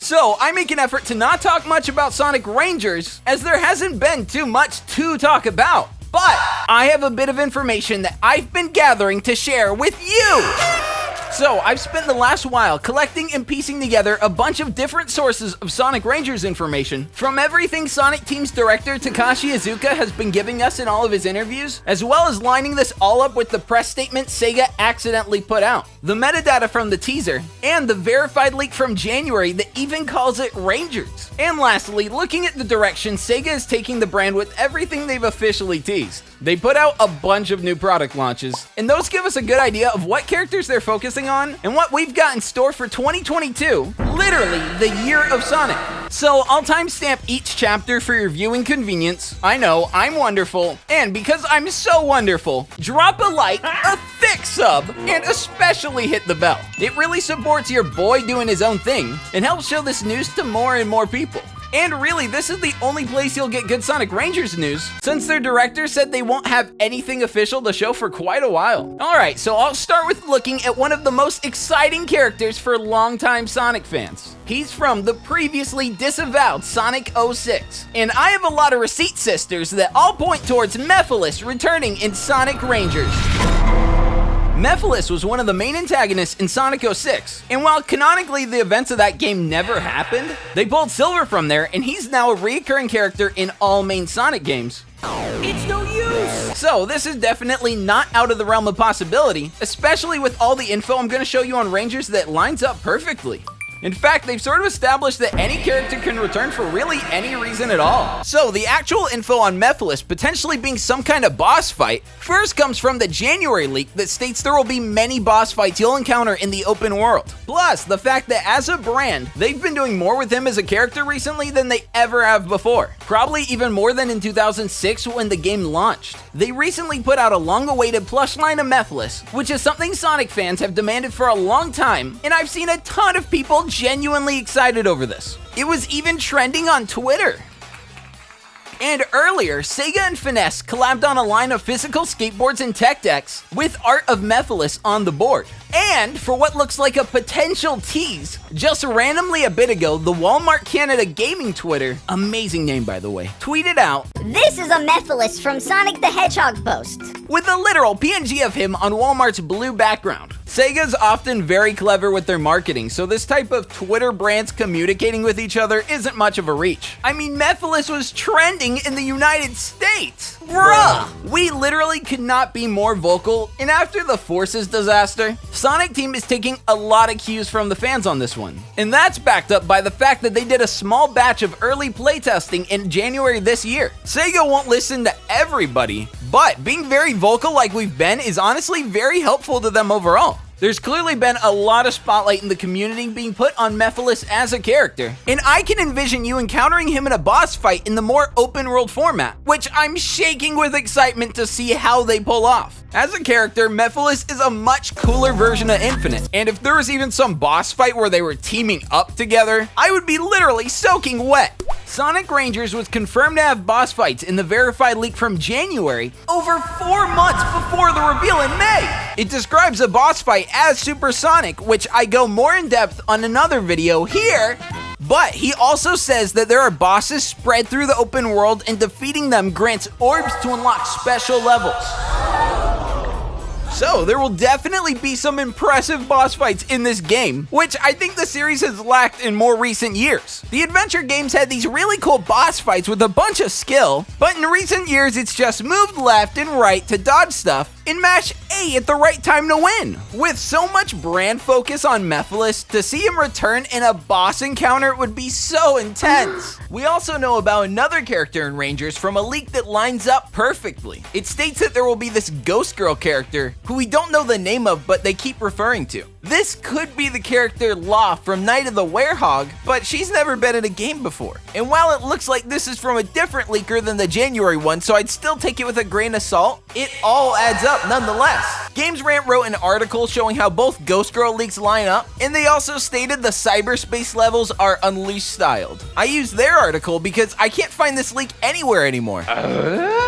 So I make an effort to not talk much about Sonic Rangers, as there hasn't been too much to talk about. But I have a bit of information that I've been gathering to share with you. So, I've spent the last while collecting and piecing together a bunch of different sources of Sonic Rangers information, from everything Sonic Team's director Takashi Iizuka has been giving us in all of his interviews, as well as lining this all up with the press statement SEGA accidentally put out, the metadata from the teaser, and the verified leak from January that even calls it Rangers. And lastly, looking at the direction SEGA is taking the brand with everything they've officially teased. They put out a bunch of new product launches, and those give us a good idea of what characters they're focusing on and what we've got in store for 2022, literally the year of Sonic. So I'll timestamp each chapter for your viewing convenience. I know, I'm wonderful, and because I'm so wonderful, drop a like, a thick sub, and especially hit the bell. It really supports your boy doing his own thing and helps show this news to more and more people. And really, this is the only place you'll get good Sonic Rangers news, since their director said they won't have anything official to show for quite a while. Alright, so I'll start with looking at one of the most exciting characters for longtime Sonic fans. He's from the previously disavowed Sonic 06, and I have a lot of receipt sisters that all point towards Mephiles returning in Sonic Rangers. Mephiles was one of the main antagonists in Sonic 06, and while canonically the events of that game never happened, they pulled Silver from there, and he's now a recurring character in all main Sonic games. It's no use! So this is definitely not out of the realm of possibility, especially with all the info I'm going to show you on Rangers that lines up perfectly. In fact, they've sort of established that any character can return for really any reason at all. So the actual info on Mephiles potentially being some kind of boss fight first comes from the January leak that states there will be many boss fights you'll encounter in the open world. Plus, the fact that as a brand, they've been doing more with him as a character recently than they ever have before. Probably even more than in 2006 when the game launched. They recently put out a long-awaited plush line of Mephiles, which is something Sonic fans have demanded for a long time, and I've seen a ton of people genuinely excited over this. It was even trending on Twitter. And earlier, SEGA and Finesse collabed on a line of physical skateboards and tech decks with art of Mephiles on the board. And for what looks like a potential tease, just randomly a bit ago, the Walmart Canada Gaming Twitter, amazing name by the way, tweeted out, "This is a Mephiles from Sonic the Hedgehog post," with a literal PNG of him on Walmart's blue background. SEGA's often very clever with their marketing, so this type of Twitter brands communicating with each other isn't much of a reach. I mean, Mephiles was trending in the United States. Bruh! We literally could not be more vocal, and after the Forces disaster, Sonic Team is taking a lot of cues from the fans on this one. And that's backed up by the fact that they did a small batch of early playtesting in January this year. SEGA won't listen to everybody, but being very vocal like we've been is honestly very helpful to them overall. There's clearly been a lot of spotlight in the community being put on Mephiles as a character, and I can envision you encountering him in a boss fight in the more open world format, which I'm shaking with excitement to see how they pull off. As a character, Mephiles is a much cooler version of Infinite, and if there was even some boss fight where they were teaming up together, I would be literally soaking wet. Sonic Rangers was confirmed to have boss fights in the verified leak from January, over 4 months before the reveal in May. It describes a boss fight as Supersonic, which I go more in depth on another video here, but he also says that there are bosses spread through the open world and defeating them grants orbs to unlock special levels. So there will definitely be some impressive boss fights in this game, which I think the series has lacked in more recent years. The adventure games had these really cool boss fights with a bunch of skill, but in recent years it's just moved left and right to dodge stuff and mash A at the right time to win. With so much brand focus on Mephiles, to see him return in a boss encounter would be so intense. We also know about another character in Rangers from a leak that lines up perfectly. It states that there will be this Ghost Girl character who we don't know the name of, but they keep referring to. This could be the character Law from Night of the Werehog, but she's never been in a game before. And while it looks like this is from a different leaker than the January one, so I'd still take it with a grain of salt, it all adds up nonetheless. Games Rant wrote an article showing how both Ghost Girl leaks line up, and they also stated the cyberspace levels are Unleashed styled. I used their article because I can't find this leak anywhere anymore.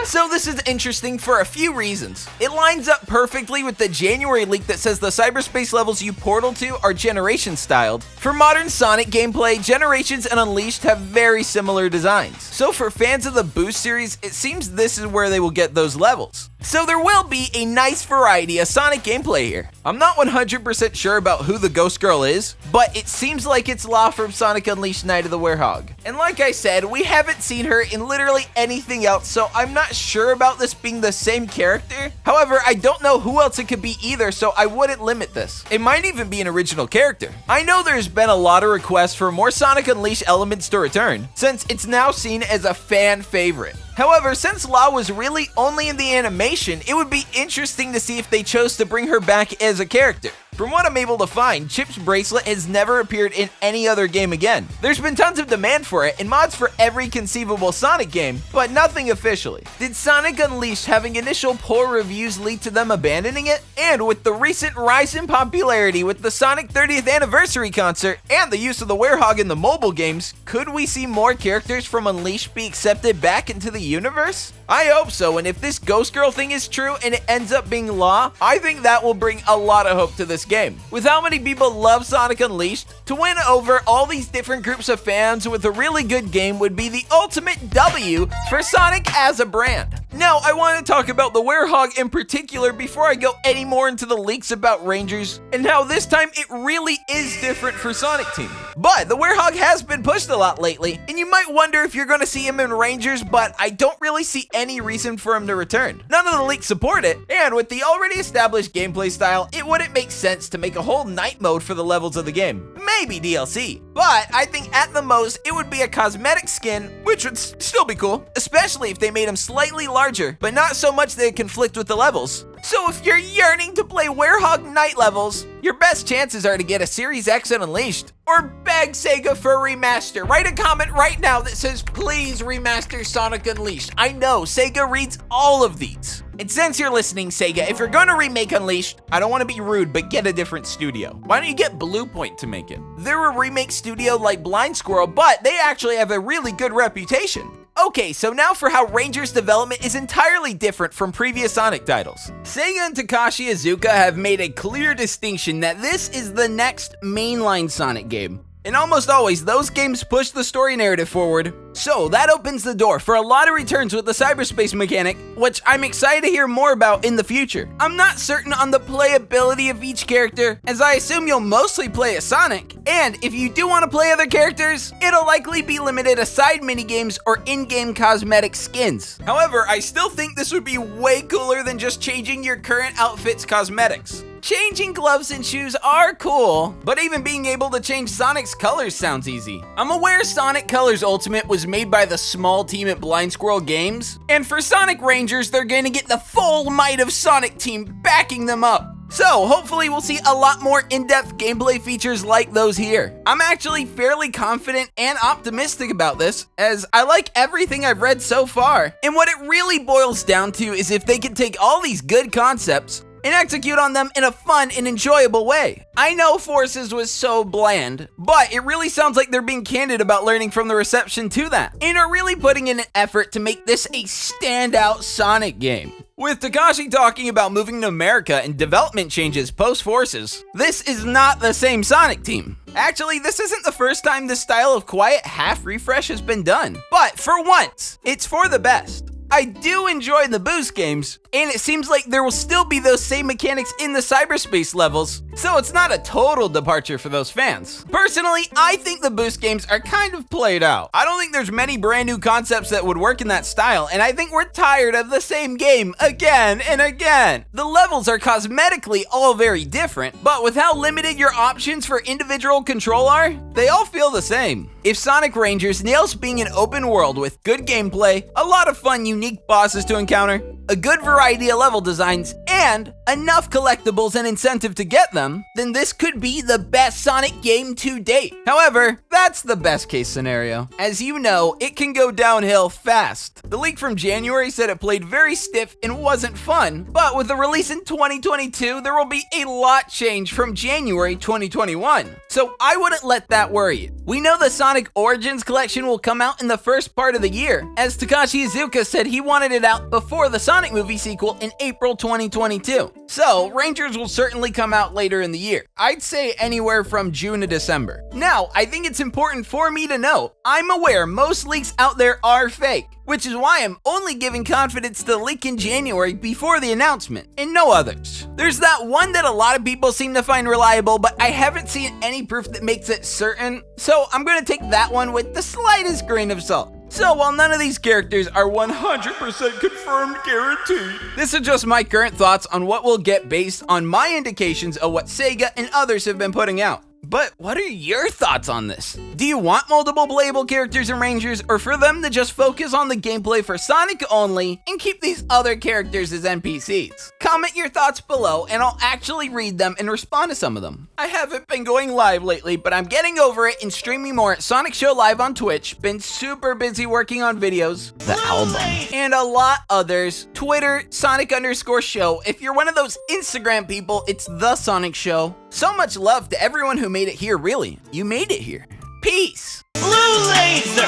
So this is interesting for a few reasons. It lines up perfectly with the January leak that says the cyberspace levels you portal to are generation styled. For modern Sonic gameplay, Generations and Unleashed have very similar designs. So for fans of the Boost series, it seems this is where they will get those levels. So there will be a nice variety of Sonic gameplay here. I'm not 100% sure about who the Ghost Girl is, but it seems like it's Law from Sonic Unleashed Night of the Werehog. And like I said, we haven't seen her in literally anything else, so I'm not sure about this being the same character. However, I don't know who else it could be either, so I wouldn't limit this. It might even be an original character. I know there's been a lot of requests for more Sonic Unleashed elements to return, since it's now seen as a fan favorite. However, since La was really only in the animation, it would be interesting to see if they chose to bring her back as a character. From what I'm able to find, Chip's bracelet has never appeared in any other game again. There's been tons of demand for it and mods for every conceivable Sonic game, but nothing officially. Did Sonic Unleashed having initial poor reviews lead to them abandoning it? And with the recent rise in popularity with the Sonic 30th anniversary concert and the use of the Werehog in the mobile games, could we see more characters from Unleashed be accepted back into the universe? I hope so, and if this Ghost Girl thing is true and it ends up being Law, I think that will bring a lot of hope to this game. With how many people love Sonic Unleashed, to win over all these different groups of fans with a really good game would be the ultimate W for Sonic as a brand. Now, I want to talk about the Werehog in particular before I go any more into the leaks about Rangers and how this time it really is different for Sonic Team. But the Werehog has been pushed a lot lately, and you might wonder if you're going to see him in Rangers, but I don't really see any reason for him to return. None of the leaks support it, and with the already established gameplay style, it wouldn't make sense to make a whole night mode for the levels of the game. Maybe DLC, but I think at the most it would be a cosmetic skin, which would still be cool, especially if they made him slightly larger, but not so much that it conflict with the levels. So if you're yearning to play Werehog night levels, your best chances are to get a Series X and Unleashed, or beg SEGA for a remaster. Write a comment right now that says, please remaster Sonic Unleashed. I know, SEGA reads all of these. And since you're listening, SEGA, if you're gonna remake Unleashed, I don't want to be rude, but get a different studio. Why don't you get Bluepoint to make it? They're a remake studio like Blind Squirrel, but they actually have a really good reputation. Okay, so now for how Rangers development is entirely different from previous Sonic titles. Sega and Takashi Iizuka have made a clear distinction that this is the next mainline Sonic game. And almost always, those games push the story narrative forward. So that opens the door for a lot of returns with the cyberspace mechanic, which I'm excited to hear more about in the future. I'm not certain on the playability of each character, as I assume you'll mostly play as Sonic. And if you do want to play other characters, it'll likely be limited to side minigames or in-game cosmetic skins. However, I still think this would be way cooler than just changing your current outfit's cosmetics. Changing gloves and shoes are cool, but even being able to change Sonic's colors sounds easy. I'm aware Sonic Colors Ultimate was made by the small team at Blind Squirrel Games, and for Sonic Rangers, they're gonna get the full might of Sonic Team backing them up. So hopefully we'll see a lot more in-depth gameplay features like those here. I'm actually fairly confident and optimistic about this, as I like everything I've read so far. And what it really boils down to is if they can take all these good concepts and execute on them in a fun and enjoyable way. I know Forces was so bland, but it really sounds like they're being candid about learning from the reception to that, and are really putting in an effort to make this a standout Sonic game. With Takashi talking about moving to America and development changes post-Forces, this is not the same Sonic team. Actually, this isn't the first time this style of quiet half-refresh has been done, but for once, it's for the best. I do enjoy the Boost games, and it seems like there will still be those same mechanics in the cyberspace levels, so it's not a total departure for those fans. Personally, I think the Boost games are kind of played out. I don't think there's many brand new concepts that would work in that style, and I think we're tired of the same game again and again. The levels are cosmetically all very different, but with how limited your options for individual control are, they all feel the same. If Sonic Rangers nails being an open world with good gameplay, a lot of fun, unique bosses to encounter, a good variety of level designs, and enough collectibles and incentive to get them, them, then this could be the best Sonic game to date. However, that's the best case scenario. As you know, it can go downhill fast. The leak from January said it played very stiff and wasn't fun, but with the release in 2022, there will be a lot change from January 2021. So I wouldn't let that worry you. We know the Sonic Origins collection will come out in the first part of the year, as Takashi Iizuka said he wanted it out before the Sonic movie sequel in April 2022. So, Rangers will certainly come out later in the year. I'd say anywhere from June to December. Now, I think it's important for me to know, I'm aware most leaks out there are fake, which is why I'm only giving confidence to the leak in January before the announcement, and no others. There's that one that a lot of people seem to find reliable, but I haven't seen any proof that makes it certain, so I'm gonna take that one with the slightest grain of salt. So while none of these characters are 100% confirmed guaranteed, this is just my current thoughts on what we'll get based on my indications of what SEGA and others have been putting out. But what are your thoughts on this? Do you want multiple playable characters in Rangers, or for them to just focus on the gameplay for Sonic only and keep these other characters as NPCs? Comment your thoughts below and I'll actually read them and respond to some of them. I haven't been going live lately, but I'm getting over it and streaming more at Sonic Show Live on Twitch, been super busy working on videos, the album, and a lot others. Twitter, Sonic_show. If you're one of those Instagram people, it's the Sonic Show. So much love to everyone who made it here, really. You made it here. Peace. Blue laser,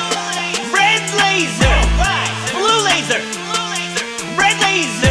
red laser, blue laser, red laser.